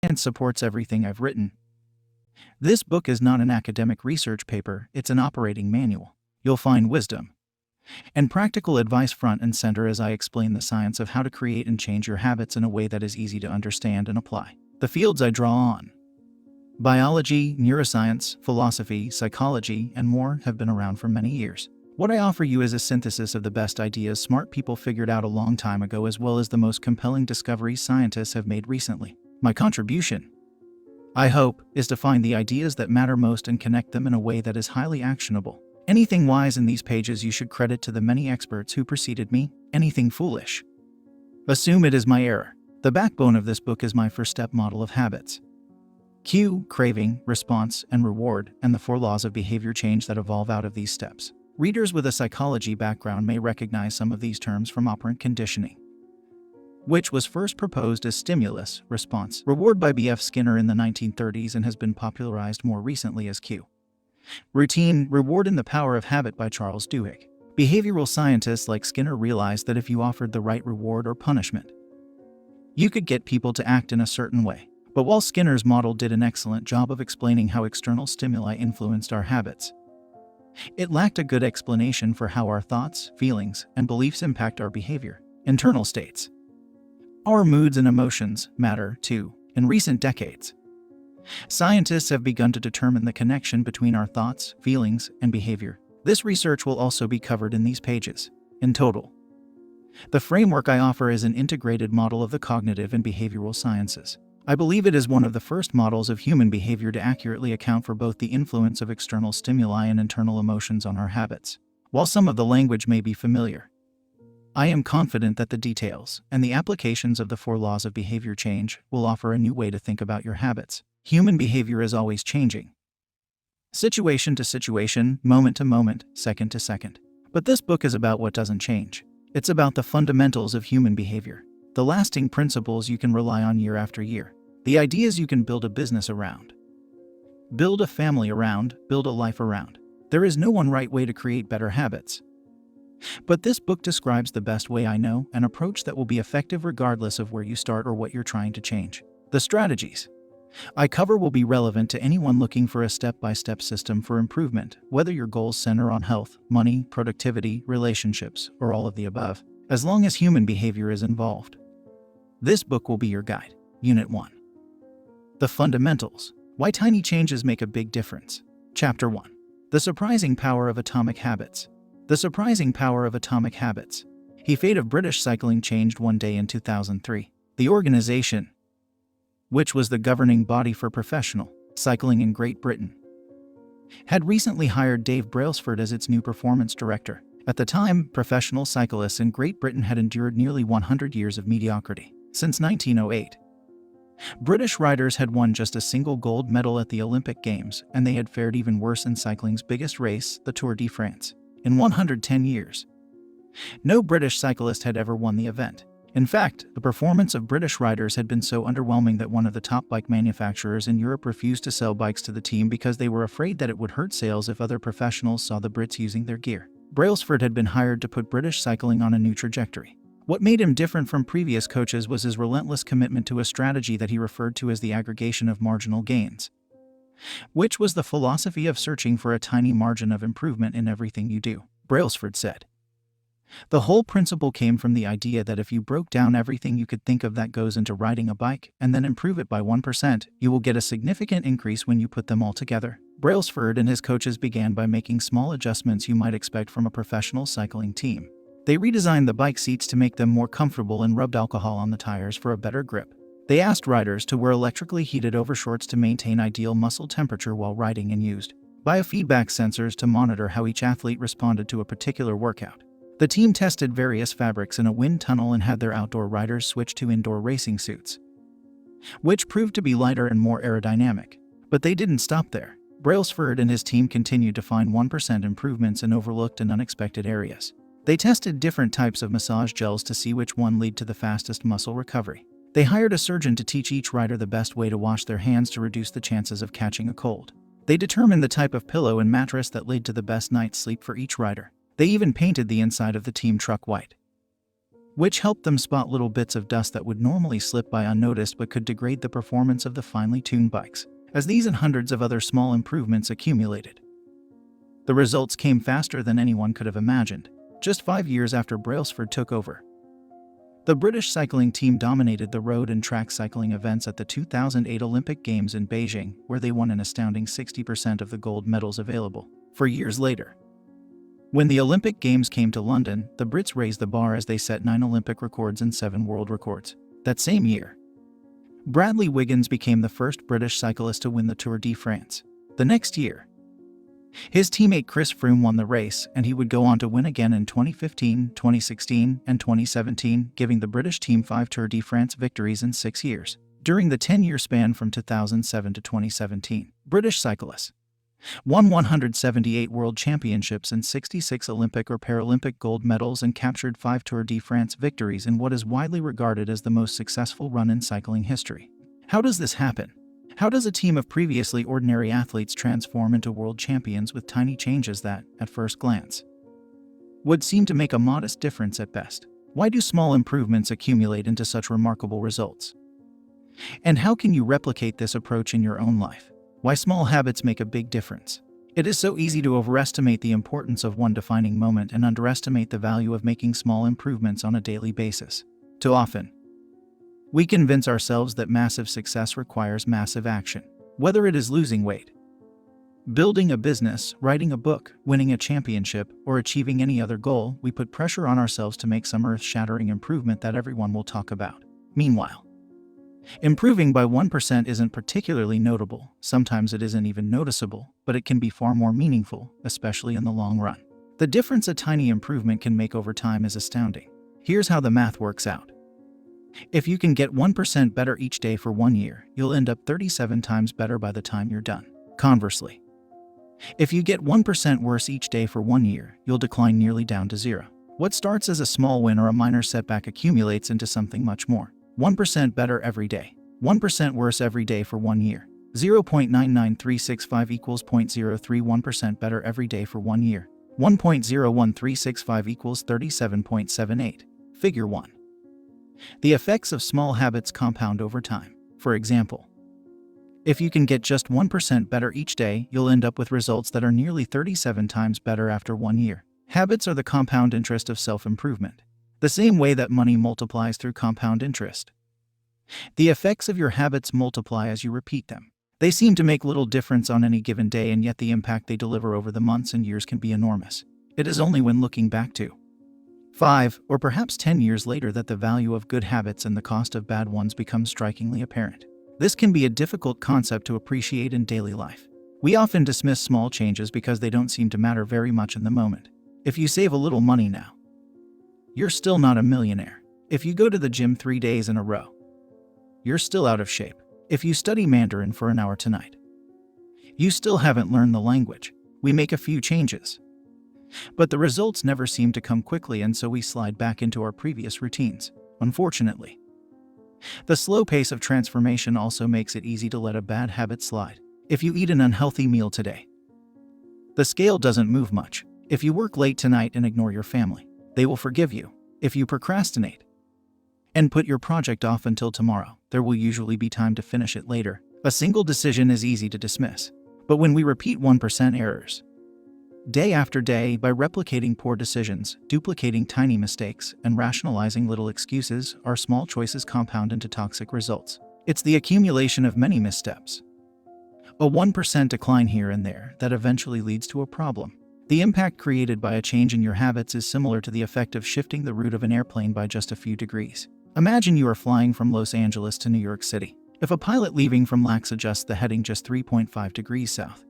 science supports everything I've written. This book is not an academic research paper, it's an operating manual. You'll find wisdom and practical advice front and center as I explain the science of how to create and change your habits in a way that is easy to understand and apply. The fields I draw on: biology, neuroscience, philosophy, psychology, and more have been around for many years. What I offer you is a synthesis of the best ideas smart people figured out a long time ago, as well as the most compelling discoveries scientists have made recently. My contribution, I hope, is to find the ideas that matter most and connect them in a way that is highly actionable. Anything wise in these pages you should credit to the many experts who preceded me. Anything foolish, assume it is my error. The backbone of this book is my first-step model of habits: cue, craving, response, and reward, and the 4 laws of behavior change that evolve out of these steps. Readers with a psychology background may recognize some of these terms from operant conditioning, which was first proposed as stimulus, response, reward by B.F. Skinner in the 1930s and has been popularized more recently as cue, routine, reward, and the power of habit by Charles Duhigg. Behavioral scientists like Skinner realized that if you offered the right reward or punishment, you could get people to act in a certain way. But while Skinner's model did an excellent job of explaining how external stimuli influenced our habits, it lacked a good explanation for how our thoughts, feelings, and beliefs impact our behavior. Internal states, our moods and emotions, matter too. In recent decades, scientists have begun to determine the connection between our thoughts, feelings, and behavior. This research will also be covered in these pages. In total, the framework I offer is an integrated model of the cognitive and behavioral sciences. I believe it is one of the first models of human behavior to accurately account for both the influence of external stimuli and internal emotions on our habits. While some of the language may be familiar, I am confident that the details and the applications of the 4 laws of behavior change will offer a new way to think about your habits. Human behavior is always changing, situation to situation, moment to moment, second to second. But this book is about what doesn't change. It's about the fundamentals of human behavior, the lasting principles you can rely on year after year, the ideas you can build a business around, build a family around, build a life around. There is no one right way to create better habits. But this book describes the best way I know, an approach that will be effective regardless of where you start or what you're trying to change. The strategies I cover will be relevant to anyone looking for a step-by-step system for improvement, whether your goals center on health, money, productivity, relationships, or all of the above, as long as human behavior is involved. This book will be your guide. Unit 1. The Fundamentals. Why Tiny Changes Make a Big Difference. Chapter 1. The Surprising Power of Atomic Habits. The surprising power of atomic habits. The fate of British cycling changed one day in 2003. The organization, which was the governing body for professional cycling in Great Britain, had recently hired Dave Brailsford as its new performance director. At the time, professional cyclists in Great Britain had endured nearly 100 years of mediocrity. Since 1908, British riders had won just a single gold medal at the Olympic Games, and they had fared even worse in cycling's biggest race, the Tour de France. In 110 years, no British cyclist had ever won the event. In fact, the performance of British riders had been so underwhelming that one of the top bike manufacturers in Europe refused to sell bikes to the team because they were afraid that it would hurt sales if other professionals saw the Brits using their gear. Brailsford had been hired to put British cycling on a new trajectory. What made him different from previous coaches was his relentless commitment to a strategy that he referred to as the aggregation of marginal gains, which was the philosophy of searching for a tiny margin of improvement in everything you do. Brailsford said, the whole principle came from the idea that if you broke down everything you could think of that goes into riding a bike and then improve it by 1%, you will get a significant increase when you put them all together. Brailsford and his coaches began by making small adjustments you might expect from a professional cycling team. They redesigned the bike seats to make them more comfortable and rubbed alcohol on the tires for a better grip. They asked riders to wear electrically heated overshorts to maintain ideal muscle temperature while riding and used biofeedback sensors to monitor how each athlete responded to a particular workout. The team tested various fabrics in a wind tunnel and had their outdoor riders switch to indoor racing suits, which proved to be lighter and more aerodynamic. But they didn't stop there. Brailsford and his team continued to find 1% improvements in overlooked and unexpected areas. They tested different types of massage gels to see which one lead to the fastest muscle recovery. They hired a surgeon to teach each rider the best way to wash their hands to reduce the chances of catching a cold. They determined the type of pillow and mattress that led to the best night's sleep for each rider. They even painted the inside of the team truck white. which helped them spot little bits of dust that would normally slip by unnoticed but could degrade the performance of the finely tuned bikes. As these and hundreds of other small improvements accumulated, the results came faster than anyone could have imagined. Just 5 years after Brailsford took over, the British cycling team dominated the road and track cycling events at the 2008 Olympic Games in Beijing, where they won an astounding 60% of the gold medals available. 4 years later, when the Olympic Games came to London, the Brits raised the bar as they set 9 Olympic records and 7 world records. That same year, Bradley Wiggins became the first British cyclist to win the Tour de France. The next year, his teammate Chris Froome won the race, and he would go on to win again in 2015, 2016, and 2017, giving the British team 5 Tour de France victories in 6 years. During the 10-year span from 2007 to 2017, British cyclists won 178 World Championships and 66 Olympic or Paralympic gold medals and captured 5 Tour de France victories in what is widely regarded as the most successful run in cycling history. How does this happen? How does a team of previously ordinary athletes transform into world champions with tiny changes that, at first glance, would seem to make a modest difference at best? Why do small improvements accumulate into such remarkable results? And how can you replicate this approach in your own life? Why small habits make a big difference. It is so easy to overestimate the importance of one defining moment and underestimate the value of making small improvements on a daily basis. Too often, we convince ourselves that massive success requires massive action. Whether it is losing weight, building a business, writing a book, winning a championship, or achieving any other goal, we put pressure on ourselves to make some earth-shattering improvement that everyone will talk about. Meanwhile, improving by 1% isn't particularly notable. Sometimes it isn't even noticeable, but it can be far more meaningful, especially in the long run. The difference a tiny improvement can make over time is astounding. Here's how the math works out. If you can get 1% better each day for 1 year, you'll end up 37 times better by the time you're done. Conversely, if you get 1% worse each day for 1 year, you'll decline nearly down to 0. What starts as a small win or a minor setback accumulates into something much more. 1% better every day. 1% worse every day for 1 year. 0.99365 equals 0.031% better every day for 1 year. 1.01365 equals 37.78. Figure 1. The effects of small habits compound over time. For example, if you can get just 1% better each day, you'll end up with results that are nearly 37 times better after 1 year. Habits are the compound interest of self-improvement. The same way that money multiplies through compound interest. The effects of your habits multiply as you repeat them. They seem to make little difference on any given day, and yet the impact they deliver over the months and years can be enormous. It is only when looking back to 5 or perhaps 10 years later that the value of good habits and the cost of bad ones becomes strikingly apparent. This can be a difficult concept to appreciate in daily life. We often dismiss small changes because they don't seem to matter very much in the moment. If you save a little money now, you're still not a millionaire. If you go to the gym 3 days in a row, you're still out of shape. If you study Mandarin for an hour tonight, you still haven't learned the language. We make a few changes, but the results never seem to come quickly, and so we slide back into our previous routines. Unfortunately, the slow pace of transformation also makes it easy to let a bad habit slide. If you eat an unhealthy meal today, the scale doesn't move much. If you work late tonight and ignore your family, they will forgive you. If you procrastinate and put your project off until tomorrow, there will usually be time to finish it later. A single decision is easy to dismiss. But when we repeat 1% errors day after day by replicating poor decisions, duplicating tiny mistakes, and rationalizing little excuses, our small choices compound into toxic results. It's the accumulation of many missteps, a 1% decline here and there, that eventually leads to a problem. The impact created by a change in your habits is similar to the effect of shifting the route of an airplane by just a few degrees. Imagine you are flying from Los Angeles to New York City. If a pilot leaving from LAX adjusts the heading just 3.5 degrees south,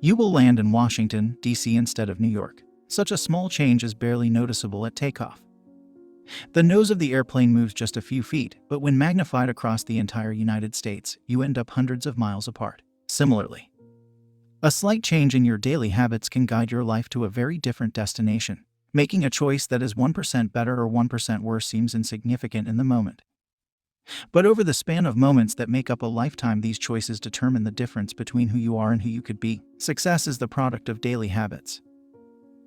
you will land in Washington, D.C. instead of New York. Such a small change is barely noticeable at takeoff. The nose of the airplane moves just a few feet, but when magnified across the entire United States, you end up hundreds of miles apart. Similarly, a slight change in your daily habits can guide your life to a very different destination. Making a choice that is 1% better or 1% worse seems insignificant in the moment. But over the span of moments that make up a lifetime, these choices determine the difference between who you are and who you could be. Success is the product of daily habits,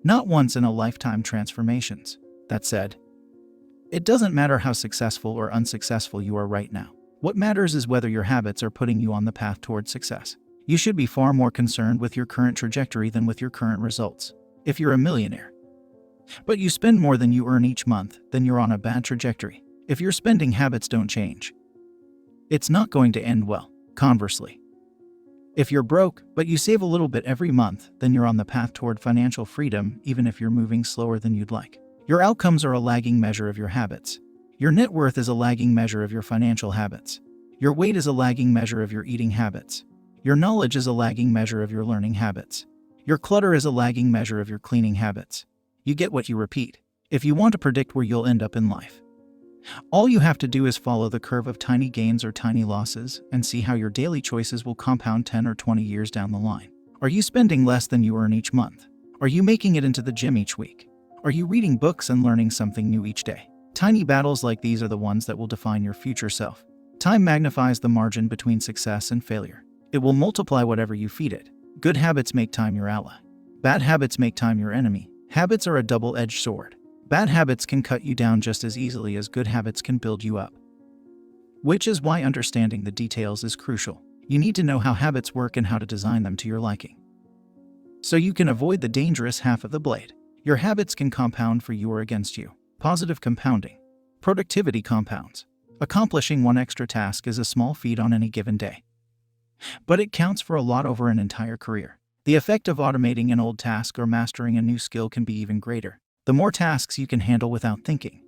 not once-in-a-lifetime transformations. That said, It doesn't matter how successful or unsuccessful you are right now. What matters is whether your habits are putting you on the path toward success. You should be far more concerned with your current trajectory than with your current results. If you're a millionaire, but you spend more than you earn each month, then you're on a bad trajectory. If your spending habits don't change, it's not going to end well. Conversely, if you're broke, but you save a little bit every month, then you're on the path toward financial freedom, even if you're moving slower than you'd like. Your outcomes are a lagging measure of your habits. Your net worth is a lagging measure of your financial habits. Your weight is a lagging measure of your eating habits. Your knowledge is a lagging measure of your learning habits. Your clutter is a lagging measure of your cleaning habits. You get what you repeat. If you want to predict where you'll end up in life, all you have to do is follow the curve of tiny gains or tiny losses and see how your daily choices will compound 10 or 20 years down the line. Are you spending less than you earn each month? Are you making it into the gym each week? Are you reading books and learning something new each day? Tiny battles like these are the ones that will define your future self. Time magnifies the margin between success and failure. It will multiply whatever you feed it. Good habits make time your ally. Bad habits make time your enemy. Habits are a double-edged sword. Bad habits can cut you down just as easily as good habits can build you up. Which is why understanding the details is crucial. You need to know how habits work and how to design them to your liking, so you can avoid the dangerous half of the blade. Your habits can compound for you or against you. Positive compounding. Productivity compounds. Accomplishing one extra task is a small feat on any given day, but it counts for a lot over an entire career. The effect of automating an old task or mastering a new skill can be even greater. The more tasks you can handle without thinking,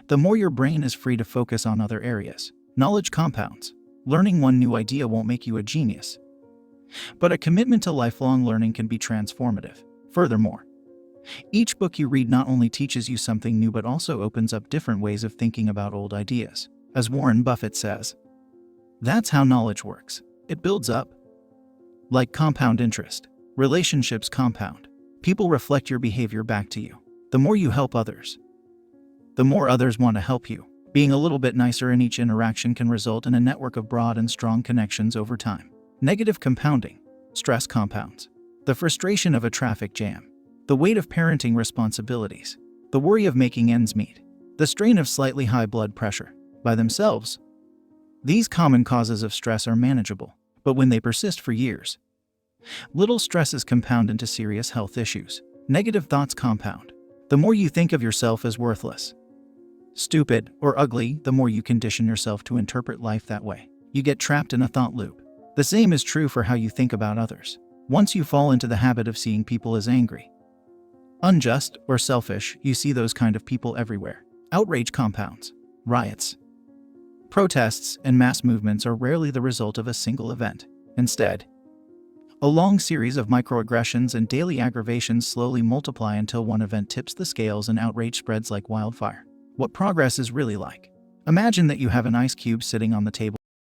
the more your brain is free to focus on other areas. Knowledge compounds. Learning one new idea won't make you a genius, but a commitment to lifelong learning can be transformative. Furthermore, each book you read not only teaches you something new but also opens up different ways of thinking about old ideas. As Warren Buffett says, that's how knowledge works. It builds up. Like compound interest. Relationships compound. People reflect your behavior back to you. The more you help others, the more others want to help you. Being a little bit nicer in each interaction can result in a network of broad and strong connections over time. Negative compounding. Stress compounds. The frustration of a traffic jam. The weight of parenting responsibilities. The worry of making ends meet. The strain of slightly high blood pressure. By themselves, these common causes of stress are manageable, but when they persist for years, little stresses compound into serious health issues. Negative thoughts compound. The more you think of yourself as worthless, stupid, or ugly, the more you condition yourself to interpret life that way. You get trapped in a thought loop. The same is true for how you think about others. Once you fall into the habit of seeing people as angry, unjust, or selfish, you see those kind of people everywhere. Outrage compounds. Riots, protests, and mass movements are rarely the result of a single event. Instead, a long series of microaggressions and daily aggravations slowly multiply until one event tips the scales and outrage spreads like wildfire. What progress is really like. Imagine that you have an ice cube sitting on the table